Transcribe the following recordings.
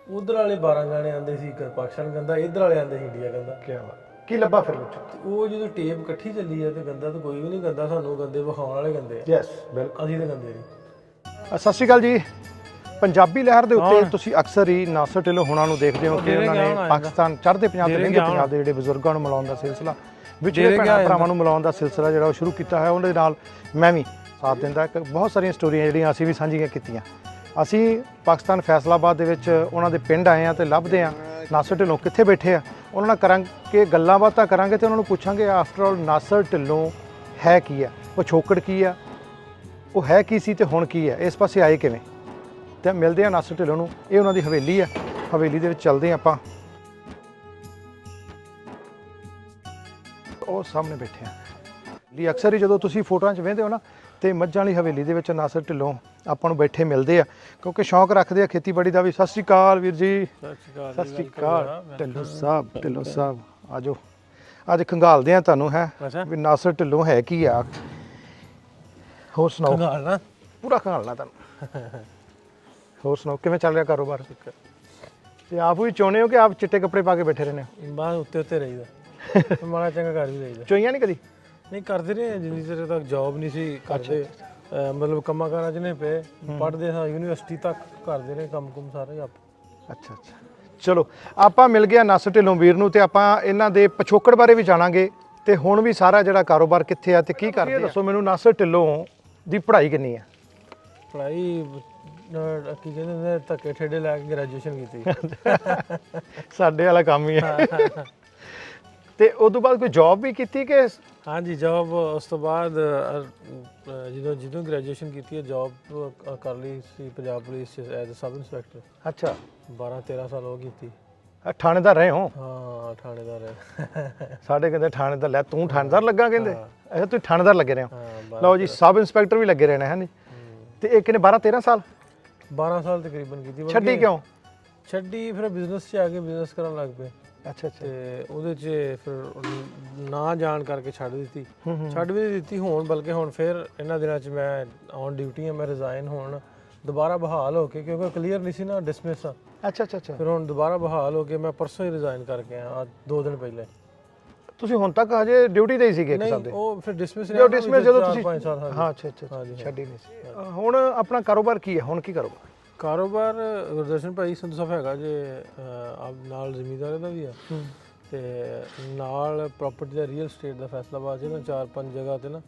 ਉਧਰ ਵਾਲੇ 12 ਗਾਣੇ ਆਉਂਦੇ ਸੀ ਪਾਕਿਸਤਾਨ ਗੰਦਾ, ਇੱਧਰ ਵਾਲੇ ਆਉਂਦੇ ਸੀ ਇੰਡੀਆ ਗੰਦਾ। ਕੀ ਬਾਤ, ਕੀ ਲੱਭਾ ਫਿਰ ਵਿੱਚ? ਤੇ ਉਹ ਜਦੋਂ ਟੇਪ ਇਕੱਠੀ ਚੱਲੀ ਹੈ ਤੇ ਗੰਦਾ ਤਾਂ ਕੋਈ ਵੀ ਨਹੀਂ ਗੰਦਾ, ਸਾਨੂੰ ਗੰਦੇ ਵਿਖਾਉਣ ਵਾਲੇ ਗੰਦੇ ਆ। ਯੈਸ ਬਿਲਕੁਲ, ਅਸੀਂ ਤਾਂ ਗੰਦੇ ਨਹੀਂ। ਸਤਿ ਸ਼੍ਰੀ ਅਕਾਲ ਜੀ। ਪੰਜਾਬੀ ਲਹਿਰ ਦੇ ਉੱਤੇ ਤੁਸੀਂ ਅਕਸਰ ਹੀ ਨਾਸਰ ਢਿੱਲੋਂ ਹੋਣਾ ਨੂੰ ਦੇਖਦੇ ਹੋ ਕਿ ਉਹਨਾਂ ਨੇ ਪਾਕਿਸਤਾਨ ਚੜ੍ਹਦੇ ਪੰਜਾਬ ਤੇ ਲਹਿੰਦੇ ਪੰਜਾਬ ਦੇ ਜਿਹੜੇ ਬਜ਼ੁਰਗਾਂ ਨੂੰ ਮਿਲਾਉਣ ਦਾ ਸਿਲਸਿਲਾ, ਵਿਛੜੇ ਭੈਣਾਂ ਭਰਾਵਾਂ ਨੂੰ ਮਿਲਾਉਣ ਦਾ ਸਿਲਸਿਲਾ ਜਿਹੜਾ ਉਹ ਸ਼ੁਰੂ ਕੀਤਾ ਹੈ। ਉਹਦੇ ਨਾਲ ਮੈਂ ਵੀ ਸਾਥ ਦਿੰਦਾ। ਇੱਕ ਬਹੁਤ ਸਾਰੀਆਂ ਸਟੋਰੀਆਂ ਜਿਹੜੀਆਂ ਅਸੀਂ ਵੀ ਸਾਂਝੀਆਂ ਕੀਤੀਆਂ। ਅਸੀਂ ਪਾਕਿਸਤਾਨ ਫੈਸਲਾਬਾਦ ਦੇ ਵਿੱਚ ਉਹਨਾਂ ਦੇ ਪਿੰਡ ਆਏ ਹਾਂ ਤੇ ਲੱਭਦੇ ਹਾਂ ਨਾਸਰ ਢਿੱਲੋਂ ਕਿੱਥੇ ਬੈਠੇ ਆ। ਉਹਨਾਂ ਨਾਲ ਕਰਾਂਗੇ ਗੱਲਾਂ ਬਾਤਾਂ ਕਰਾਂਗੇ ਤੇ ਉਹਨਾਂ ਨੂੰ ਪੁੱਛਾਂਗੇ ਆਫਟਰ ਆਲ ਨਾਸਰ ਢਿੱਲੋਂ ਹੈ ਕੀ ਆ, ਉਹ ਛੋਕੜ ਕੀ ਆ, ਉਹ ਹੈ ਕੀ ਸੀ ਤੇ ਹੁਣ ਕੀ ਹੈ, ਇਸ ਪਾਸੇ ਆਏ ਕਿਵੇਂ। ਤੇ ਮਿਲਦੇ ਆ ਨਾਸਰ ਢਿੱਲੋਂ ਨੂੰ। ਇਹ ਉਹਨਾਂ ਦੀ ਹਵੇਲੀ ਆ, ਹਵੇਲੀ ਦੇ ਵਿੱਚ ਚੱਲਦੇ ਆਪਾਂ। ਉਹ ਸਾਹਮਣੇ ਬੈਠੇ ਆ ਲਈ ਅਕਸਰ ਹੀ ਜਦੋਂ ਤੁਸੀਂ ਫੋਟੋਆਂ 'ਚ ਵੇਖਦੇ ਹੋ ਨਾ ਤੇ ਮੱਝਾਂ ਵਾਲੀ ਹਵੇਲੀ ਦੇ ਵਿੱਚ ਨਾਸਰ ਢਿੱਲੋਂ ਆਪਾਂ ਨੂੰ ਬੈਠੇ ਮਿਲਦੇ ਆ, ਕਿਉਂਕਿ ਸ਼ੌਂਕ ਰੱਖਦੇ ਆ ਖੇਤੀਬਾੜੀ ਦਾ ਵੀ। ਸਤਿ ਸ਼੍ਰੀ ਅਕਾਲ ਵੀਰ ਜੀ। ਸਤਿ ਸ਼੍ਰੀ ਅਕਾਲ ਢਿੱਲੋਂ ਸਾਹਿਬ। ਢਿੱਲੋਂ ਸਾਹਿਬ ਆਜੋ, ਅੱਜ ਖੰਗਾਲਦੇ ਆ ਤੁਹਾਨੂੰ ਹੈ ਵੀ ਨਾਸਰ ਢਿੱਲੋਂ ਹੈ ਕੀ ਆ। ਹੋਰ ਸੁਣਾਓ? ਖੰਗਾਲਣਾ ਪੂਰਾ ਖੰਗਾਲਣਾ ਤੁਹਾਨੂੰ। ਹੋਰ ਸੁਣਾਓ ਕਿਵੇਂ ਚੱਲ ਰਿਹਾ ਕਾਰੋਬਾਰ? ਤੇ ਆਪ ਵੀ ਚਾਹੁੰਦੇ ਹੋ ਕਿ ਆਪ ਚਿੱਟੇ ਕੱਪੜੇ ਪਾ ਕੇ ਬੈਠੇ ਰਹਿੰਦੇ ਹੋ? ਬਾਹਰ ਉੱਤੇ ਉੱਤੇ ਰਹੀਦਾ, ਮਾੜਾ ਚੰਗਾ ਕਰ ਵੀ ਰਹੀਦਾ। ਚੋਈਆਂ ਨਹੀਂ ਕਦੀ? ਨਹੀਂ ਕਰਦੇ ਰਹੇ, ਜਿੰਨੀ ਚਿਰ ਤੱਕ ਜੌਬ ਨਹੀਂ ਸੀ ਕਰਦੇ, ਮਤਲਬ ਕੰਮਾਂ ਕਾਰਾਂ 'ਚ ਨਹੀਂ ਪਏ, ਪੜ੍ਹਦੇ ਸਾਂ ਯੂਨੀਵਰਸਿਟੀ ਤੱਕ ਕਰਦੇ ਰਹੇ ਕੰਮ ਕੁਮ ਸਾਰੇ ਆਪ। ਅੱਛਾ ਅੱਛਾ, ਚਲੋ ਆਪਾਂ ਮਿਲ ਗਿਆ ਨਾਸਰ ਢਿੱਲੋਂ ਵੀਰ ਨੂੰ ਤੇ ਆਪਾਂ ਇਹਨਾਂ ਦੇ ਪਿਛੋਕੜ ਬਾਰੇ ਵੀ ਜਾਣਾਂਗੇ ਤੇ ਹੁਣ ਵੀ ਸਾਰਾ ਜਿਹੜਾ ਕਾਰੋਬਾਰ ਕਿੱਥੇ ਆ ਤੇ ਕੀ ਕਰਦੇ ਆ। ਦੱਸੋ ਮੈਨੂੰ, ਨਾਸਰ ਢਿੱਲੋਂ ਦੀ ਪੜ੍ਹਾਈ ਕਿੰਨੀ ਆ? ਪੜ੍ਹਾਈ ਕੀ ਕਹਿੰਦੇ ਨੇ, ਧੱਕੇ ਠੇਡੇ ਲੈ ਕੇ ਗ੍ਰੈਜੂਏਸ਼ਨ ਕੀਤੀ। ਸਾਡੇ ਵਾਲਾ ਕੰਮ ਹੀ ਹੈ। ਤੇ ਉਸ ਤੋਂ ਬਾਅਦ ਕੋਈ ਜੌਬ ਵੀ ਕੀਤੀ ਕਿ? ਹਾਂਜੀ ਜੌਬ, ਉਸ ਤੋਂ ਬਾਅਦ ਜਦੋਂ ਗ੍ਰੈਜੂਏਸ਼ਨ ਕੀਤੀ ਹੈ ਜੌਬ ਕਰ ਲਈ ਸੀ ਪੰਜਾਬ ਪੁਲਿਸ 'ਚ ਐਜ਼ ਅ ਸਬ ਇੰਸਪੈਕਟਰ। ਅੱਛਾ, 12-13 ਸਾਲ ਉਹ ਕੀਤੀ। ਥਾਣੇਦਾਰ ਰਹੇ ਹੋ? ਹਾਂ ਥਾਣੇਦਾਰ ਹੈ। ਸਾਡੇ ਕਹਿੰਦੇ ਥਾਣੇਦਾਰ, ਲੈ ਤੂੰ ਥਾਣੇਦਾਰ ਲੱਗਾ ਕਹਿੰਦੇ? ਅੱਛਾ ਤੁਸੀਂ ਥਾਣੇਦਾਰ ਲੱਗੇ ਰਹੇ ਹੋ। ਹਾਂ ਲਓ ਜੀ, ਸਬ ਇੰਸਪੈਕਟਰ ਵੀ ਲੱਗੇ ਰਹੇ ਨੇ ਹੈ ਨੀ। ਤੇ ਇਹ ਕਿੰਨੇ 12-13 ਸਾਲ? 12 ਸਾਲ ਤਕਰੀਬਨ ਕੀਤੀ। ਛੱਡੀ ਕਿਉਂ? ਛੱਡੀ ਫਿਰ ਬਿਜ਼ਨਸ 'ਚ ਆ ਕੇ ਬਿਜ਼ਨਸ ਕਰਨ ਲੱਗ ਪਏ। ਅੱਛਾ ਅੱਛਾ। ਤੇ ਉਹਦੇ 'ਚ ਫਿਰ ਨਾ ਜਾਣ ਕਰਕੇ ਛੱਡ ਦਿੱਤੀ। ਛੱਡ ਵੀ ਦਿੱਤੀ ਹੁਣ, ਬਲਕਿ ਹੁਣ ਫਿਰ ਇਹਨਾਂ ਦਿਨਾਂ 'ਚ ਮੈਂ ਔਨ ਡਿਊਟੀ ਹਾਂ। ਮੈਂ ਰਿਜ਼ਾਈਨ ਹੁਣ ਦੁਬਾਰਾ ਬਹਾਲ ਹੋ ਕੇ, ਕਿਉਂਕਿ ਕਲੀਅਰ ਨਹੀਂ ਸੀ ਨਾ ਡਿਸਮਿਸ। ਅੱਛਾ ਅੱਛਾ ਅੱਛਾ। ਫਿਰ ਹੁਣ ਦੁਬਾਰਾ ਬਹਾਲ ਹੋ ਕੇ ਮੈਂ ਪਰਸੋਂ ਹੀ ਰਿਜ਼ਾਈਨ ਕਰਕੇ ਆਇਆ, ਅੱਜ 2 ਦਿਨ ਪਹਿਲੇ। ਤੁਸੀਂ ਹੁਣ ਤੱਕ ਹਜੇ ਡਿਊਟੀ ਤੇ ਹੀ ਸੀਗੇ ਇੱਕ ਹਿਸਾਬ ਦੇ? ਉਹ ਫਿਰ ਡਿਸਮਿਸ ਜਦੋਂ ਡਿਸਮਿਸ ਜਦੋਂ ਤੁਸੀਂ 5 ਸਾਲ। ਹਾਂ ਅੱਛਾ ਅੱਛਾ, ਛੱਡੀ ਨਹੀਂ ਸੀ। ਹੁਣ ਆਪਣਾ ਕਾਰੋਬਾਰ ਕੀ ਹੈ ਹੁਣ? ਕੀ ਕਾਰੋਬਾਰ? ਕਾਰੋਬਾਰ ਗੁਰਦਰਸ਼ਨ ਭਾਈ ਸੰਧੂ ਸਾਹਿਬ ਹੈਗਾ ਜੇ, ਨਾਲ ਜ਼ਿਮੀਂਦਾਰ ਦਾ ਵੀ ਆ ਤੇ ਨਾਲ ਪ੍ਰਾਪਰਟੀ ਦਾ, ਰੀਅਲ ਸਟੇਟ ਦਾ ਫੈਸਲਾਬਾਦ 'ਚ ਨਾ 4-5 ਜਗ੍ਹਾ ਤੇ ਨਾ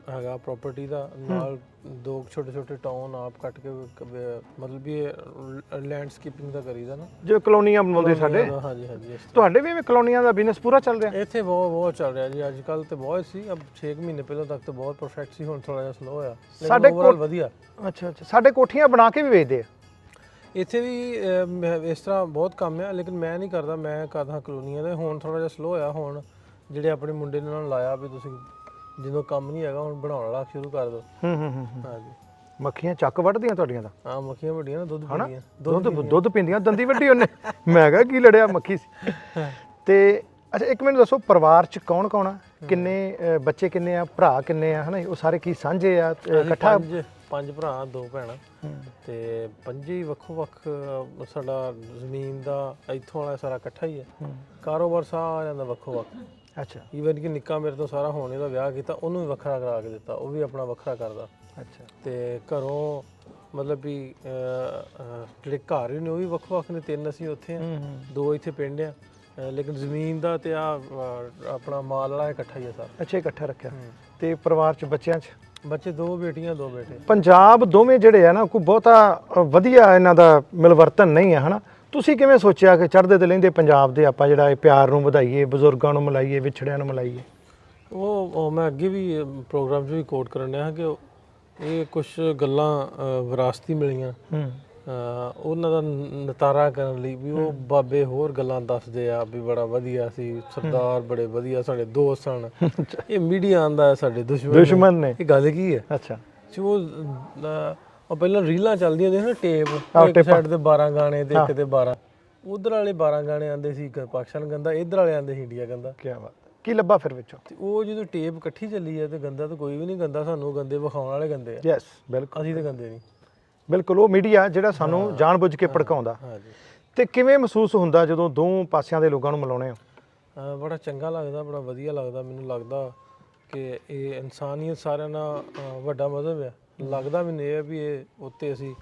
ਹੈਗਾ ਪ੍ਰਾਪਰਟੀ ਦਾ। ਨਾਲ 2 ਛੋਟੇ ਟਾਊਨ ਆਪ ਕੱਟ ਕੇ, ਮਤਲਬ ਵੀ ਲੈਂਡਸਕੇਪਿੰਗ ਦਾ ਕਰੀਦਾ ਨਾ, ਜੋ ਕਲੋਨੀਆਂ ਬਣਾਉਂਦੇ ਸਾਡੇ। ਹਾਂਜੀ ਹਾਂਜੀ। ਤੁਹਾਡੇ ਵੀ ਕਲੋਨੀਆਂ ਦਾ ਬਿਜ਼ਨਸ ਪੂਰਾ ਚੱਲ ਰਿਹਾ? ਇੱਥੇ ਬਹੁਤ ਚੱਲ ਰਿਹਾ ਜੀ। ਅੱਜ ਕੱਲ੍ਹ ਤੇ ਬਹੁਤ ਸੀ, ਅਬ 6 ਮਹੀਨੇ ਪਹਿਲਾਂ ਤੱਕ ਤਾਂ ਬਹੁਤ ਪਰਫੈਕਟ ਸੀ, ਹੁਣ ਥੋੜਾ ਜਿਹਾ ਸਲੋ ਹੋਇਆ। ਸਾਡੇ ਕੋਲ ਵਧੀਆ। ਅੱਛਾ ਅੱਛਾ। ਸਾਡੇ ਕੋਠੀਆਂ ਬਣਾ ਕੇ ਵੀ ਵੇਚਦੇ ਆ ਇੱਥੇ ਵੀ। ਇਸ ਤਰ੍ਹਾਂ ਬਹੁਤ ਕੰਮ ਆ, ਲੇਕਿਨ ਮੈਂ ਨਹੀਂ ਕਰਦਾ, ਮੈਂ ਕਰਦਾ ਕਲੋਨੀਆਂ ਦੇ। ਹੁਣ ਥੋੜਾ ਜਿਹਾ ਸਲੋ ਹੋਇਆ। ਹੁਣ ਜਿਹੜੇ ਆਪਣੇ ਮੁੰਡੇ ਨੇ ਉਹਨਾਂ ਨੂੰ ਲਾਇਆ ਵੀ ਤੁਸੀਂ ਜਦੋਂ ਕੰਮ ਨਹੀਂ ਹੈਗਾ ਹੁਣ ਬਣਾਉਣ ਵਾਲਾ ਸ਼ੁਰੂ ਕਰ ਦਿਓ। ਹਾਂਜੀ। ਮੱਖੀਆਂ ਚੱਕ ਵੱਢਦੀਆਂ ਤੁਹਾਡੀਆਂ ਦਾ? ਹਾਂ ਮੱਖੀਆਂ ਵੱਡੀਆਂ ਨਾ, ਦੁੱਧ ਪੀਂਦੀਆਂ। ਦੁੱਧ ਪੀਂਦੀਆਂ, ਦੰਦੀ ਵੱਢੀ ਉਹਨੇ। ਮੈਂ ਕਿਹਾ ਕੀ ਲੜਿਆ ਮੱਖੀ ਸੀ। ਤੇ ਅੱਛਾ ਇੱਕ ਮੈਨੂੰ ਦੱਸੋ, ਪਰਿਵਾਰ 'ਚ ਕੌਣ ਕੌਣ ਆ? ਕਿੰਨੇ ਬੱਚੇ, ਕਿੰਨੇ ਆ ਭਰਾ, ਕਿੰਨੇ ਆ ਹਨਾ? ਉਹ ਸਾਰੇ ਕੀ ਸਾਂਝੇ ਆ ਇਕੱਠਾ? 5 ਭਰਾ 2 ਭੈਣਾਂ ਤੇ 5 ਹੀ ਵੱਖੋ ਵੱਖ। ਸਾਡਾ ਜ਼ਮੀਨ ਦਾ ਇੱਥੋਂ ਵਾਲਾ ਸਾਰਾ ਇਕੱਠਾ ਹੀ ਹੈ। ਕਾਰੋਬਾਰ ਸਾਰਿਆਂ ਦਾ ਵੱਖੋ ਵੱਖ। ਅੱਛਾ। ਈਵਨ ਕਿ ਨਿੱਕਾ ਮੇਰੇ ਤੋਂ ਸਾਰਾ ਹੋਣੇ ਦਾ ਵਿਆਹ ਕੀਤਾ, ਉਹਨੂੰ ਵੀ ਵੱਖਰਾ ਕਰਾ ਕੇ ਦਿੱਤਾ, ਉਹ ਵੀ ਆਪਣਾ ਵੱਖਰਾ ਕਰਦਾ। ਅੱਛਾ। ਤੇ ਘਰੋਂ ਮਤਲਬ ਵੀ ਜਿਹੜੇ ਘਰ ਹੀ ਨੇ ਉਹ ਵੀ ਵੱਖ ਵੱਖ ਨੇ। 3 ਅਸੀਂ ਉੱਥੇ ਆ, 2 ਇੱਥੇ ਪਿੰਡ ਆ, ਲੇਕਿਨ ਜ਼ਮੀਨ ਦਾ ਤੇ ਆਪਣਾ ਮਾਲ ਵਾਲਾ ਇਕੱਠਾ ਹੀ ਆ ਸਾਰਾ। ਅੱਛਾ, ਇਕੱਠਾ ਰੱਖਿਆ। ਤੇ ਪਰਿਵਾਰ 'ਚ ਬੱਚਿਆਂ 'ਚ? ਬੱਚੇ 2 ਬੇਟੀਆਂ 2 ਬੇਟੇ। ਪੰਜਾਬ ਦੋਵੇਂ ਜਿਹੜੇ ਆ ਨਾ, ਕੋਈ ਬਹੁਤਾ ਵਧੀਆ ਇਹਨਾਂ ਦਾ ਮਿਲਵਰਤਨ ਨਹੀਂ ਆ ਹਨਾ? ਤੁਸੀਂ ਕਿਵੇਂ ਸੋਚਿਆ ਕਿ ਚੜ੍ਹਦੇ ਤੇ ਲਹਿੰਦੇ ਪੰਜਾਬ ਦੇ ਆਪਾਂ ਜਿਹੜਾ ਇਹ ਪਿਆਰ ਨੂੰ ਵਧਾਈਏ, ਬਜ਼ੁਰਗਾਂ ਨੂੰ ਮਿਲਾਈਏ, ਵਿਛੜਿਆਂ ਨੂੰ ਮਿਲਾਈਏ? ਉਹ ਮੈਂ ਅੱਗੇ ਵੀ ਪ੍ਰੋਗਰਾਮ 'ਚ ਵੀ ਕੋਟ ਕਰਨ ਡਿਆ ਕਿ ਇਹ ਕੁਝ ਗੱਲਾਂ ਵਿਰਾਸਤੀ ਮਿਲੀਆਂ, ਉਹਨਾਂ ਦਾ ਨਿਤਾਰਾ ਕਰਨ ਲਈ ਵੀ ਉਹ ਬਾਬੇ ਹੋਰ ਗੱਲਾਂ ਦੱਸਦੇ ਆ ਵੀ ਬੜਾ ਵਧੀਆ ਸੀ, ਸਰਦਾਰ ਬੜੇ ਵਧੀਆ ਸਾਡੇ ਦੋਸਤ ਸਨ। ਇਹ ਮੀਡੀਆ ਆਂਦਾ ਸਾਡੇ ਦੁਸ਼ਮਣ ਨੇ। ਇਹ ਗੱਲ ਕੀ ਹੈ? ਅੱਛਾ। ਉਹ ਪਹਿਲਾਂ ਰੀਲਾਂ ਚੱਲਦੀਆਂ ਹੁੰਦੀਆਂ ਸੀ, ਟੇਪ ਇੱਕ ਸਾਈਡ ਤੇ 12 ਗਾਣੇ ਤੇ ਇੱਕ ਤੇ 12। ਉਧਰ ਵਾਲੇ 12 ਗਾਣੇ ਆਉਂਦੇ ਸੀ ਪਾਕਿਸਤਾਨ ਗੰਦਾ, ਇੱਧਰ ਵਾਲੇ ਆਉਂਦੇ ਸੀ ਇੰਡੀਆ ਗੰਦਾ। ਕੀ ਬਾਤ, ਕੀ ਲੱਭਾ ਫਿਰ ਵਿੱਚੋਂ? ਤੇ ਉਹ ਜਦੋਂ ਟੇਪ ਇਕੱਠੀ ਚੱਲੀ ਹੈ ਤੇ ਗੰਦਾ ਤਾਂ ਕੋਈ ਵੀ ਨਹੀਂ ਗੰਦਾ, ਸਾਨੂੰ ਗੰਦੇ ਵਿਖਾਉਣ ਵਾਲੇ ਗੰਦੇ ਆ। ਯੈਸ ਬਿਲਕੁਲ। ਅਸੀਂ ਤਾਂ ਗੰਦੇ ਨਹੀਂ। ਬਿਲਕੁਲ ਉਹ ਮੀਡੀਆ ਜਿਹੜਾ ਸਾਨੂੰ ਜਾਣਬੁੱਝ ਕੇ ਭੜਕਾਉਂਦਾ। ਹਾਂਜੀ। ਤੇ ਕਿਵੇਂ ਮਹਿਸੂਸ ਹੁੰਦਾ ਜਦੋਂ ਦੋ ਪਾਸਿਆਂ ਦੇ ਲੋਕਾਂ ਨੂੰ ਮਿਲਾਉਂਦੇ ਹੋ? ਬੜਾ ਚੰਗਾ ਲੱਗਦਾ, ਬੜਾ ਵਧੀਆ ਲੱਗਦਾ। ਮੈਨੂੰ ਲੱਗਦਾ ਕਿ ਇਹ ਇਨਸਾਨੀਅਤ ਸਾਰਿਆਂ ਨਾਲ ਵੱਡਾ ਮਜ਼ਹਬ ਹੈ। ਲੱਗਦਾ ਮੈਨੂੰ ਇਹ ਹੈ ਵੀ ਇਹ ਉੱਤੇ ਅਸੀਂ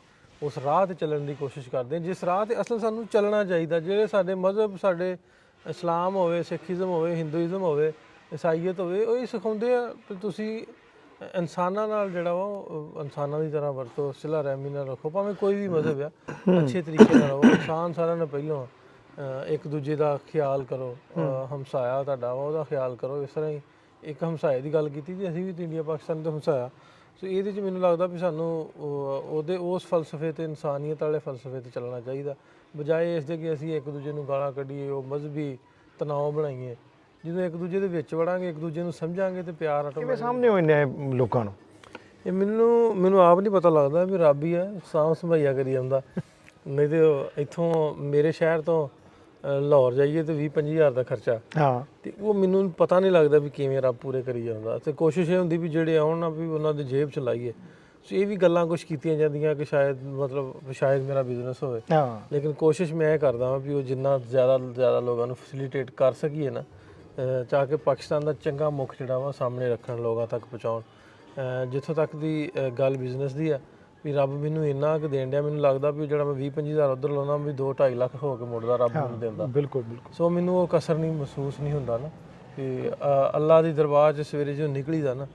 ਉਸ ਰਾਹ 'ਤੇ ਚੱਲਣ ਦੀ ਕੋਸ਼ਿਸ਼ ਕਰਦੇ ਹਾਂ ਜਿਸ ਰਾਹ 'ਤੇ ਅਸਲ ਸਾਨੂੰ ਚੱਲਣਾ ਚਾਹੀਦਾ। ਜਿਹੜੇ ਸਾਡੇ ਮਜ਼ਹਬ, ਸਾਡੇ ਇਸਲਾਮ ਹੋਵੇ, ਸਿੱਖੀਜ਼ਮ ਹੋਵੇ, ਹਿੰਦੂਇਜ਼ਮ ਹੋਵੇ, ਈਸਾਈਅਤ ਹੋਵੇ, ਉਹ ਇਹ ਸਿਖਾਉਂਦੇ ਆ ਕਿ ਤੁਸੀਂ ਇਨਸਾਨਾਂ ਨਾਲ ਜਿਹੜਾ ਵਾ ਉਹ ਇਨਸਾਨਾਂ ਦੀ ਤਰ੍ਹਾਂ ਵਰਤੋ, ਸਿਲਾ ਰਹਿਮੀ ਨਾਲ ਰੱਖੋ। ਭਾਵੇਂ ਕੋਈ ਵੀ ਮਜ਼ਹਬ ਆ, ਅੱਛੇ ਤਰੀਕੇ ਨਾਲ ਰਹੋ। ਇਨਸਾਨ ਸਾਰਿਆਂ ਨਾਲ ਪਹਿਲੋਂ ਇੱਕ ਦੂਜੇ ਦਾ ਖਿਆਲ ਕਰੋ। ਹਮਸਾਇਆ ਤੁਹਾਡਾ ਵਾ ਉਹਦਾ ਖਿਆਲ ਕਰੋ। ਇਸ ਤਰ੍ਹਾਂ ਹੀ ਇੱਕ ਹਮਸਾਏ ਦੀ ਗੱਲ ਕੀਤੀ ਜੀ, ਅਸੀਂ ਵੀ ਇੰਡੀਆ ਪਾਕਿਸਤਾਨ ਤੋਂ ਹਮਸਾਇਆ। ਸੋ ਇਹਦੇ 'ਚ ਮੈਨੂੰ ਲੱਗਦਾ ਵੀ ਸਾਨੂੰ ਉਹਦੇ ਉਸ ਫਲਸਫੇ 'ਤੇ, ਇਨਸਾਨੀਅਤ ਵਾਲੇ ਫਲਸਫੇ 'ਤੇ ਚੱਲਣਾ ਚਾਹੀਦਾ, ਬਜਾਏ ਇਸ ਦੇ ਕਿ ਅਸੀਂ ਇੱਕ ਦੂਜੇ ਨੂੰ ਗਾਲਾਂ ਕੱਢੀਏ, ਉਹ ਮਜ਼ਹਬੀ ਤਣਾਅ ਬਣਾਈਏ। ਜਦੋਂ ਇੱਕ ਦੂਜੇ ਦੇ ਵਿੱਚ ਵੜਾਂਗੇ, ਇੱਕ ਦੂਜੇ ਨੂੰ ਸਮਝਾਂਗੇ ਤੇ ਪਿਆਰ ਕਿਵੇਂ ਸਾਹਮਣੇ ਹੋ ਇੰਨੇ ਲੋਕਾਂ ਨੂੰ? ਇਹ ਮੈਨੂੰ ਆਪ ਨਹੀਂ ਪਤਾ ਲੱਗਦਾ ਵੀ ਰੱਬ ਹੀ ਹੈ ਸਾਂਭ ਸੰਭਾਈਆ ਕਰੀ ਜਾਂਦਾ। ਨਹੀਂ ਤੇ ਇੱਥੋਂ ਮੇਰੇ ਸ਼ਹਿਰ ਤੋਂ ਲਾਹੌਰ ਜਾਈਏ ਤੇ 20-25 ਹਜ਼ਾਰ ਦਾ ਖਰਚਾ। ਹਾਂ। ਤੇ ਉਹ ਮੈਨੂੰ ਪਤਾ ਨਹੀਂ ਲੱਗਦਾ ਵੀ ਕਿਵੇਂ ਰੱਬ ਪੂਰੇ ਕਰੀ ਜਾਂਦਾ। ਤੇ ਕੋਸ਼ਿਸ਼ ਇਹ ਹੁੰਦੀ ਵੀ ਜਿਹੜੇ ਆਉਣ ਨਾ ਵੀ ਉਹਨਾਂ ਦੀ ਜੇਬ ਚ ਲਾਈਏ। ਸੋ ਇਹ ਵੀ ਗੱਲਾਂ ਕੁਛ ਕੀਤੀਆਂ ਜਾਂਦੀਆਂ ਕਿ ਸ਼ਾਇਦ ਮੇਰਾ ਬਿਜ਼ਨਸ ਹੋਵੇ। ਲੇਕਿਨ ਕੋਸ਼ਿਸ਼ ਮੈਂ ਇਹ ਕਰਦਾ ਹਾਂ ਵੀ ਉਹ ਜਿੰਨਾ ਜ਼ਿਆਦਾ ਲੋਕਾਂ ਨੂੰ ਫੈਸਿਲੀਟੇਟ ਕਰ ਸਕੀਏ ਨਾ, ਚਾਹ ਕੇ ਪਾਕਿਸਤਾਨ ਦਾ ਚੰਗਾ ਮੁੱਖ ਜਿਹੜਾ ਵਾ ਸਾਹਮਣੇ ਰੱਖਣ, ਲੋਕਾਂ ਤੱਕ ਪਹੁੰਚਾਉਣ। ਜਿੱਥੋਂ ਤੱਕ ਦੀ ਗੱਲ ਬਿਜ਼ਨਸ ਦੀ ਆ, ਵੀ ਰੱਬ ਮੈਨੂੰ ਇੰਨਾ ਕੁ ਦੇਣ ਡਿਆ, ਮੈਨੂੰ ਲੱਗਦਾ ਵੀ ਜਿਹੜਾ ਮੈਂ 20-25 ਹਜ਼ਾਰ ਉੱਧਰ ਲਾਉਣਾ ਵੀ 2-2.5 ਲੱਖ ਹੋ ਕੇ ਮੁੜਦਾ ਰੱਬ ਮੈਨੂੰ ਦਿੰਦਾ। ਬਿਲਕੁਲ ਬਿਲਕੁਲ। ਸੋ ਮੈਨੂੰ ਉਹ ਕਸਰ ਨਹੀਂ ਮਹਿਸੂਸ ਨਹੀਂ ਹੁੰਦਾ ਨਾ ਵੀ ਅੱਲਾ ਦੀ ਦਰਬਾਰ 'ਚ ਸਵੇਰੇ ਜਦੋਂ ਨਿਕਲੀਦਾ ਨਾ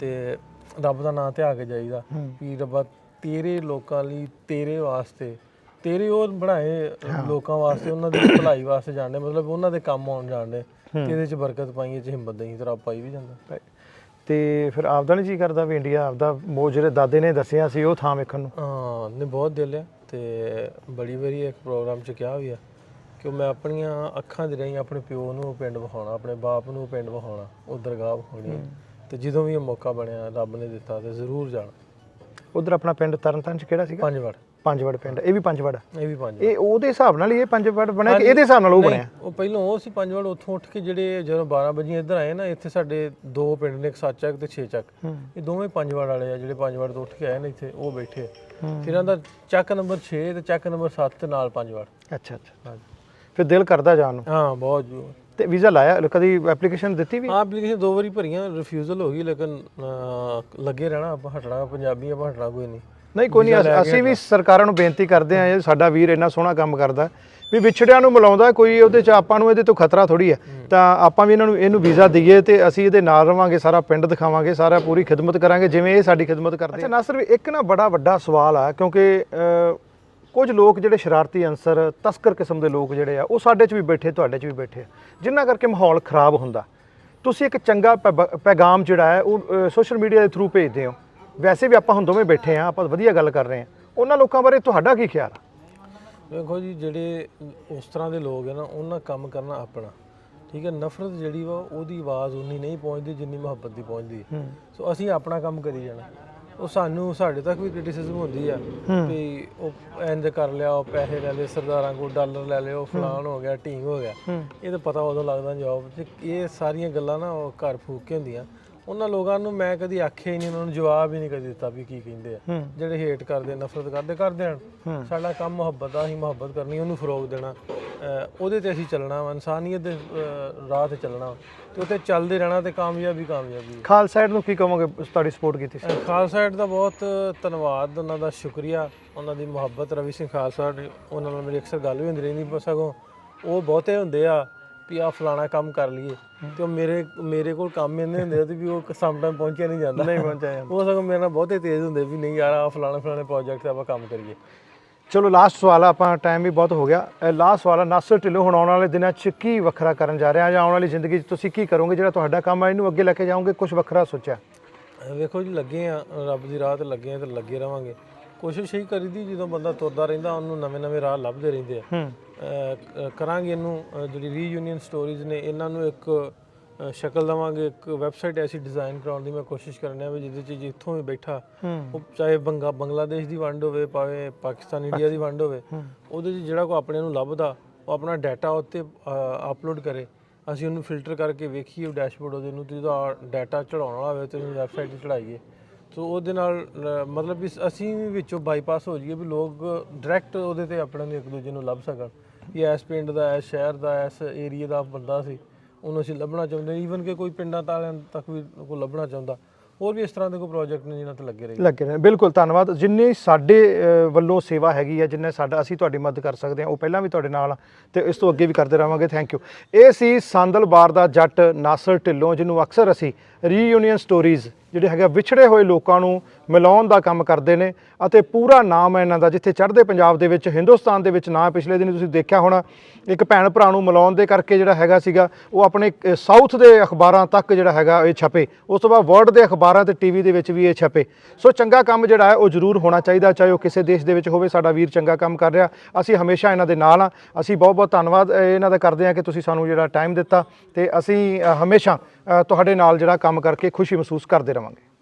ਤੇ ਰੱਬ ਦਾ ਨਾਂ ਧਿਆ ਕੇ ਜਾਈਦਾ ਵੀ ਰੱਬਾ ਤੇਰੇ ਲੋਕਾਂ ਲਈ, ਤੇਰੇ ਵਾਸਤੇ, ਤੇਰੇ ਉਹ ਬਣਾਏ ਲੋਕਾਂ ਵਾਸਤੇ, ਉਹਨਾਂ ਦੀ ਭਲਾਈ ਵਾਸਤੇ ਜਾਣਦੇ, ਮਤਲਬ ਉਹਨਾਂ ਦੇ ਕੰਮ ਆਉਣ ਜਾਣਦੇ ਤੇ ਇਹਦੇ 'ਚ ਬਰਕਤ ਪਾਈਏ, 'ਚ ਹਿੰਮਤ ਦੇਈਂ ਤੇ ਰੱਬ ਪਾਈ ਵੀ ਜਾਂਦਾ। ਤੇ ਫਿਰ ਆਪਦਾ ਨਹੀਂ ਜੀ ਕਰਦਾ ਵੀ ਇੰਡੀਆ ਆਪਦਾ ਜਿਹੜੇ ਦਾਦੇ ਨੇ ਦੱਸਿਆ ਸੀ ਉਹ ਥਾਂ ਵੇਖਣ ਨੂੰ? ਹਾਂ, ਨਹੀਂ ਬਹੁਤ ਦਿਲ ਆ। ਤੇ ਬੜੀ ਵਾਰੀ ਇੱਕ ਪ੍ਰੋਗਰਾਮ 'ਚ ਕਿਹਾ ਵੀ ਆ ਕਿ ਮੈਂ ਆਪਣੀਆਂ ਅੱਖਾਂ ਦੇ ਰਾਹੀਂ ਆਪਣੇ ਪਿਓ ਨੂੰ ਉਹ ਪਿੰਡ ਵਿਖਾਉਣਾ, ਆਪਣੇ ਬਾਪ ਨੂੰ ਉਹ ਪਿੰਡ ਵਿਖਾਉਣਾ, ਉਹ ਦਰਗਾਹ ਵਿਖਾਉਣੀ। ਤੇ ਜਦੋਂ ਵੀ ਇਹ ਮੌਕਾ ਬਣਿਆ, ਰੱਬ ਨੇ ਦਿੱਤਾ, ਤੇ ਜ਼ਰੂਰ ਜਾਣਾ। ਉਧਰ ਆਪਣਾ ਪਿੰਡ ਤਰਨਤਾਰਨ 'ਚ ਕਿਹੜਾ ਸੀਗਾ? ਪੰਜਵੜ ਪਿੰਡ। ਇਹ ਵੀ ਪੰਜਵੜ? ਇਹ ਵੀ ਪੰਜਵੜ। ਇਹ ਉਹਦੇ ਹਿਸਾਬ ਨਾਲ ਹੀ ਇਹ ਪੰਜਵੜ ਬਣਿਆ ਕਿ ਇਹਦੇ ਹਿਸਾਬ ਨਾਲ ਉਹ ਬਣਿਆ? ਉਹ ਪਹਿਲਾਂ ਉਹ ਸੀ ਪੰਜਵੜ। ਉੱਥੋਂ ਉੱਠ ਕੇ ਜਿਹੜੇ ਜਦੋਂ 12 ਵਜੇ ਇੱਧਰ ਆਏ ਨਾ, ਇੱਥੇ ਸਾਡੇ ਦੋ ਪਿੰਡ ਨੇ, ਇੱਕ ਸੱਚਕ ਤੇ ਛੇ ਚੱਕ। ਇਹ ਦੋਵੇਂ ਪੰਜਵੜ ਵਾਲੇ ਆ। ਜਿਹੜੇ ਪੰਜਵੜ ਤੋਂ ਉੱਠ ਕੇ ਆਏ ਨੇ ਇੱਥੇ, ਉਹ ਬੈਠੇ। ਫਿਰ ਇਹਨਾਂ ਦਾ ਚੱਕ ਨੰਬਰ 6 ਤੇ ਚੱਕ ਨੰਬਰ 7 ਤੇ ਨਾਲ ਪੰਜਵੜ। ਅੱਛਾ ਅੱਛਾ। ਹਾਂਜੀ। ਫਿਰ ਦਿਲ ਕਰਦਾ ਜਾਣ ਨੂੰ? ਹਾਂ, ਬਹੁਤ ਜ਼ਰੂਰ। ਤੇ ਵੀਜ਼ਾ ਲਾਇਆ ਕਦੀ? ਐਪਲੀਕੇਸ਼ਨ ਦਿੱਤੀ ਵੀ? ਹਾਂ, ਐਪਲੀਕੇਸ਼ਨ 2 ਵਾਰੀ ਭਰੀਆਂ, ਰਿਫਿਊਜ਼ਲ ਹੋ ਗਈ। ਲੇਕਿਨ ਲੱਗੇ ਰਹਿਣਾ, ਆਪਾਂ ਹਟਣਾ, ਪੰਜਾਬੀ ਆਪਾਂ ਹਟਣਾ ਕੋਈ ਨਹੀਂ। ਨਹੀਂ ਕੋਈ ਨਹੀਂ, ਅਸੀਂ ਵੀ ਸਰਕਾਰਾਂ ਨੂੰ ਬੇਨਤੀ ਕਰਦੇ ਹਾਂ, ਸਾਡਾ ਵੀਰ ਇੰਨਾ ਸੋਹਣਾ ਕੰਮ ਕਰਦਾ ਵੀ ਵਿਛੜਿਆਂ ਨੂੰ ਮਿਲਾਉਂਦਾ, ਕੋਈ ਉਹਦੇ 'ਚ ਆਪਾਂ ਨੂੰ ਇਹਦੇ ਤੋਂ ਖਤਰਾ ਥੋੜੀ ਹੈ। ਤਾਂ ਆਪਾਂ ਵੀ ਇਹਨੂੰ ਵੀਜ਼ਾ ਦਈਏ ਤੇ ਅਸੀਂ ਇਹਦੇ ਨਾਲ ਰਵਾਂਗੇ, ਸਾਰਾ ਪਿੰਡ ਦਿਖਾਵਾਂਗੇ, ਸਾਰਾ ਪੂਰੀ ਖਿਦਮਤ ਕਰਾਂਗੇ ਜਿਵੇਂ ਇਹ ਸਾਡੀ ਖਿਦਮਤ ਕਰਦੇ। ਅੱਛਾ ਨਾਸਰ, ਇੱਕ ਨਾ ਬੜਾ ਵੱਡਾ ਸਵਾਲ ਆ, ਕਿਉਂਕਿ ਕੁਝ ਲੋਕ ਜਿਹੜੇ ਸ਼ਰਾਰਤੀ ਅਨਸਰ, ਤਸਕਰ ਕਿਸਮ ਦੇ ਲੋਕ ਜਿਹੜੇ ਆ, ਉਹ ਸਾਡੇ 'ਚ ਵੀ ਬੈਠੇ, ਤੁਹਾਡੇ 'ਚ ਵੀ ਬੈਠੇ ਆ, ਜਿਨ੍ਹਾਂ ਕਰਕੇ ਮਾਹੌਲ ਖਰਾਬ ਹੁੰਦਾ। ਤੁਸੀਂ ਇੱਕ ਚੰਗਾ ਪੈਗਾਮ ਜਿਹੜਾ ਹੈ ਉਹ ਸੋਸ਼ਲ ਮੀਡੀਆ ਦੇ ਥਰੂ ਭੇਜਦੇ ਹੋ। ਵੈਸੇ ਵੀ ਆਪਾਂ ਹੁਣ ਦੋਵੇਂ ਬੈਠੇ ਹਾਂ, ਆਪਾਂ ਵਧੀਆ ਗੱਲ ਕਰ ਰਹੇ ਹਾਂ, ਉਹਨਾਂ ਲੋਕਾਂ ਬਾਰੇ ਤੁਹਾਡਾ ਕੀ ਖਿਆਲ ਆ? ਵੇਖੋ ਜੀ, ਜਿਹੜੇ ਉਸ ਤਰ੍ਹਾਂ ਦੇ ਲੋਕ ਹੈ ਨਾ, ਉਹਨਾਂ ਕੰਮ ਕਰਨਾ ਆਪਣਾ, ਠੀਕ ਹੈ। ਨਫ਼ਰਤ ਜਿਹੜੀ ਵਾ ਉਹਦੀ ਆਵਾਜ਼ ਉਨੀ ਨਹੀਂ ਪਹੁੰਚਦੀ ਜਿੰਨੀ ਮੁਹੱਬਤ ਦੀ ਪਹੁੰਚਦੀ ਹੈ। ਸੋ ਅਸੀਂ ਆਪਣਾ ਕੰਮ ਕਰੀ ਜਾਣਾ। ਉਹ ਸਾਡੇ ਤੱਕ ਵੀ ਕ੍ਰਿਟਿਸਿਜ਼ਮ ਹੁੰਦੀ ਆ ਵੀ ਉਹ ਇੰਜ ਕਰ ਲਿਆ, ਉਹ ਪੈਸੇ ਲੈ ਲਏ ਸਰਦਾਰਾਂ ਕੋਲ, ਡਾਲਰ ਲੈ ਲਏ, ਉਹ ਫਲਾਣ ਹੋ ਗਿਆ, ਢੀਂਗ ਹੋ ਗਿਆ। ਇਹ ਤਾਂ ਪਤਾ ਉਦੋਂ ਲੱਗਦਾ ਜਵਾਬ 'ਚ। ਇਹ ਸਾਰੀਆਂ ਗੱਲਾਂ ਨਾ ਉਹ ਘਰ ਫੂਕ ਕੇ ਹੁੰਦੀਆਂ। ਉਹਨਾਂ ਲੋਕਾਂ ਨੂੰ ਮੈਂ ਕਦੀ ਆਖਿਆ ਹੀ ਨਹੀਂ, ਉਹਨਾਂ ਨੂੰ ਜਵਾਬ ਹੀ ਨਹੀਂ ਕਦੀ ਦਿੱਤਾ ਵੀ ਕੀ ਕਹਿੰਦੇ ਆ। ਜਿਹੜੇ ਹੇਟ ਕਰਦੇ, ਨਫ਼ਰਤ ਕਰਦੇ ਹਨ। ਸਾਡਾ ਕੰਮ ਮੁਹੱਬਤ ਆ, ਅਸੀਂ ਮੁਹੱਬਤ ਕਰਨੀ, ਉਹਨੂੰ ਫਰੋਗ ਦੇਣਾ, ਉਹਦੇ ਤੇ ਅਸੀਂ ਚੱਲਣਾ ਵਾ, ਇਨਸਾਨੀਅਤ ਦੇ ਰਾਹ ਤੇ ਚੱਲਣਾ ਤੇ ਉੱਤੇ ਚੱਲਦੇ ਰਹਿਣਾ ਤੇ ਕਾਮਯਾਬੀ। ਖਾਲਸਾ ਏਡ ਨੂੰ ਕੀ ਕਹੋਗੇ, ਤੁਹਾਡੀ ਸਪੋਰਟ ਕੀਤੀ ਸੀ? ਖਾਲਸਾ ਏਡ ਦਾ ਬਹੁਤ ਧੰਨਵਾਦ, ਉਹਨਾਂ ਦਾ ਸ਼ੁਕਰੀਆ, ਉਹਨਾਂ ਦੀ ਮੁਹੱਬਤ। ਰਵੀ ਸਿੰਘ ਖਾਲਸਾ, ਉਹਨਾਂ ਨਾਲ ਮੇਰੀ ਅਕਸਰ ਗੱਲ ਵੀ ਹੁੰਦੀ ਰਹਿੰਦੀ। ਸਗੋਂ ਉਹ ਬਹੁਤੇ ਹੁੰਦੇ ਆ ਵੀ ਆਹ ਫਲਾਣਾ ਕੰਮ ਕਰ ਲਈਏ, ਤੇ ਉਹ ਮੇਰੇ ਕੋਲ ਕੰਮ ਇੰਨੇ ਹੁੰਦੇ ਆ ਤੇ ਵੀ ਉਹ ਸਮ ਟਾਈਮ ਪਹੁੰਚਿਆ ਨਹੀਂ ਜਾਂਦਾ। ਉਹ ਸਗੋਂ ਮੇਰੇ ਨਾਲ ਬਹੁਤੇ ਤੇਜ਼ ਹੁੰਦੇ ਵੀ ਨਹੀਂ ਯਾਰ, ਆਹ ਫਲਾਣੇ ਪ੍ਰੋਜੈਕਟ 'ਤੇ ਆਪਾਂ ਕੰਮ ਕਰੀਏ। ਚਲੋ ਲਾਸਟ ਸਵਾਲ ਆ, ਆਪਾਂ ਟਾਈਮ ਵੀ ਬਹੁਤ ਹੋ ਗਿਆ। ਲਾਸਟ ਸਵਾਲ ਆ, ਨਾਸਰ ਢਿੱਲੋਂ ਹੁਣ ਆਉਣ ਵਾਲੇ ਦਿਨਾਂ 'ਚ ਕੀ ਵੱਖਰਾ ਕਰਨ ਜਾ ਰਿਹਾ, ਜਾਂ ਆਉਣ ਵਾਲੀ ਜ਼ਿੰਦਗੀ 'ਚ ਤੁਸੀਂ ਕੀ ਕਰੋਗੇ? ਜਿਹੜਾ ਤੁਹਾਡਾ ਕੰਮ ਆ ਇਹਨੂੰ ਅੱਗੇ ਲੈ ਕੇ ਜਾਓਗੇ, ਕੁਝ ਵੱਖਰਾ ਸੋਚਿਆ? ਵੇਖੋ ਜੀ, ਲੱਗੇ ਆ ਰੱਬ ਦੀ ਰਾਹ ਤੇ ਲੱਗੇ ਆ ਤੇ ਲੱਗੇ ਰਵਾਂਗੇ। ਕੋਸ਼ਿਸ਼ ਇਹੀ ਕਰੀਦੀ, ਜਦੋਂ ਬੰਦਾ ਤੁਰਦਾ ਰਹਿੰਦਾ ਉਹਨੂੰ ਨਵੇਂ ਰਾਹ ਲੱਭਦੇ ਰਹਿੰਦੇ ਆ। ਕਰਾਂਗੇ ਇਹਨੂੰ, ਜਿਹੜੀ ਰੀਯੂਨੀਅਨ ਸਟੋਰੀਜ਼ ਨੇ, ਇਹਨਾਂ ਨੂੰ ਇੱਕ ਸ਼ਕਲ ਦੇਵਾਂਗੇ। ਇੱਕ ਵੈਬਸਾਈਟ ਐਸੀ ਡਿਜ਼ਾਈਨ ਕਰਾਉਣ ਦੀ ਮੈਂ ਕੋਸ਼ਿਸ਼ ਕਰਨੀ ਆ ਵੀ ਜਿਹਦੇ 'ਚ ਜਿੱਥੋਂ ਵੀ ਬੈਠਾ, ਉਹ ਚਾਹੇ ਬੰਗਲਾਦੇਸ਼ ਦੀ ਵੰਡ ਹੋਵੇ, ਭਾਵੇਂ ਪਾਕਿਸਤਾਨ ਇੰਡੀਆ ਦੀ ਵੰਡ ਹੋਵੇ, ਉਹਦੇ 'ਚ ਜਿਹੜਾ ਕੋਈ ਆਪਣੇ ਨੂੰ ਲੱਭਦਾ, ਉਹ ਆਪਣਾ ਡਾਟਾ ਉੱਤੇ ਅਪਲੋਡ ਕਰੇ, ਅਸੀਂ ਉਹਨੂੰ ਫਿਲਟਰ ਕਰਕੇ ਵੇਖੀਏ ਡੈਸ਼ਬੋਰਡ ਉਹਦੇ ਨੂੰ, ਤੇ ਜਦੋਂ ਡਾਟਾ ਚੜਾਉਣ ਵਾਲਾ ਹੋਵੇ ਤੇ ਉਹਨੂੰ ਵੈਬਸਾਈਟ 'ਤੇ ਚੜਾਈਏ। ਸੋ ਉਹਦੇ ਨਾਲ ਮਤਲਬ ਵੀ ਅਸੀਂ ਵੀ ਵਿੱਚੋਂ ਬਾਈਪਾਸ ਹੋ ਜਾਈਏ ਵੀ ਲੋਕ ਡਾਇਰੈਕਟ ਉਹਦੇ ਤੇ ਆਪਣੇ ਨੂੰ ਇੱਕ ਦੂਜੇ ਨੂੰ ਲੱਭ ਸਕਣ ਕਿ ਇਸ ਪਿੰਡ ਦਾ, ਇਸ ਸ਼ਹਿਰ ਦਾ, ਇਸ ਏਰੀਆ ਦਾ ਬੰਦਾ ਸੀ, ਉਹਨੂੰ ਅਸੀਂ ਲੱਭਣਾ ਚਾਹੁੰਦੇ, ਈਵਨ ਕਿ ਕੋਈ ਪਿੰਡਾਂ ਵਾਲਿਆਂ ਤੱਕ ਵੀ ਕੋਈ ਲੱਭਣਾ ਚਾਹੁੰਦਾ। ਹੋਰ ਵੀ ਇਸ ਤਰ੍ਹਾਂ ਦੇ ਕੋਈ ਪ੍ਰੋਜੈਕਟ ਨੇ ਜਿਨ੍ਹਾਂ ਤੇ ਲੱਗੇ ਰਹੇ। ਬਿਲਕੁਲ ਧੰਨਵਾਦ। ਜਿੰਨੀ ਸਾਡੇ ਵੱਲੋਂ ਸੇਵਾ ਹੈਗੀ ਹੈ, ਜਿੰਨੇ ਸਾਡਾ ਅਸੀਂ ਤੁਹਾਡੀ ਮਦਦ ਕਰ ਸਕਦੇ ਹਾਂ, ਉਹ ਪਹਿਲਾਂ ਵੀ ਤੁਹਾਡੇ ਨਾਲ ਤੇ ਇਸ ਤੋਂ ਅੱਗੇ ਵੀ ਕਰਦੇ ਰਹਾਂਗੇ। Thank you. ਇਹ ਸੀ ਸਾਂਦਲਬਾਰ ਦਾ ਜੱਟ ਨਾਸਰ ਢਿੱਲੋਂ, ਜਿਹਨੂੰ ਅਕਸਰ ਅਸੀਂ ਰੀਯੂਨੀਅਨ ਸਟੋਰੀਜ਼ ਜਿਹੜੇ ਹੈਗੇ ਵਿਛੜੇ ਹੋਏ ਲੋਕਾਂ ਨੂੰ ਮਿਲਾਉਣ ਦਾ ਕੰਮ ਕਰਦੇ ਨੇ ਅਤੇ ਪੂਰਾ ਨਾਮ ਹੈ ਇਹਨਾਂ ਦਾ, ਜਿੱਥੇ ਚੜ੍ਹਦੇ ਪੰਜਾਬ ਦੇ ਵਿੱਚ, ਹਿੰਦੁਸਤਾਨ ਦੇ ਵਿੱਚ ਨਾਂ। ਪਿਛਲੇ ਦਿਨ ਤੁਸੀਂ ਦੇਖਿਆ ਹੋਣਾ ਇੱਕ ਭੈਣ ਭਰਾ ਨੂੰ ਮਿਲਾਉਣ ਦੇ ਕਰਕੇ ਜਿਹੜਾ ਹੈਗਾ ਸੀਗਾ ਉਹ ਆਪਣੇ ਸਾਊਥ ਦੇ ਅਖਬਾਰਾਂ ਤੱਕ ਜਿਹੜਾ ਹੈਗਾ ਇਹ ਛਪੇ, ਉਸ ਤੋਂ ਬਾਅਦ ਵਰਲਡ ਦੇ ਅਖਬਾਰਾਂ ਤੇ ਟੀਵੀ ਦੇ ਵਿੱਚ ਵੀ ਇਹ ਛਪੇ। ਸੋ ਚੰਗਾ ਕੰਮ ਜਿਹੜਾ ਹੈ ਉਹ ਜ਼ਰੂਰ ਹੋਣਾ ਚਾਹੀਦਾ, ਚਾਹੇ ਉਹ ਕਿਸੇ ਦੇਸ਼ ਦੇ ਵਿੱਚ ਹੋਵੇ। ਸਾਡਾ ਵੀਰ ਚੰਗਾ ਕੰਮ ਕਰ ਰਿਹਾ, ਅਸੀਂ ਹਮੇਸ਼ਾ ਇਹਨਾਂ ਦੇ ਨਾਲ ਹਾਂ। ਅਸੀਂ ਬਹੁਤ ਬਹੁਤ ਧੰਨਵਾਦ ਇਹਨਾਂ ਦਾ ਕਰਦੇ ਹਾਂ ਕਿ ਤੁਸੀਂ ਸਾਨੂੰ ਜਿਹੜਾ ਟਾਈਮ ਦਿੱਤਾ, ਤੇ ਅਸੀਂ ਹਮੇਸ਼ਾ ਤੁਹਾਡੇ ਨਾਲ ਜਿਹੜਾ ਕੰਮ ਕਰਕੇ ਖੁਸ਼ੀ ਮਹਿਸੂਸ ਕਰਦੇ ਰਹਾਂਗੇ।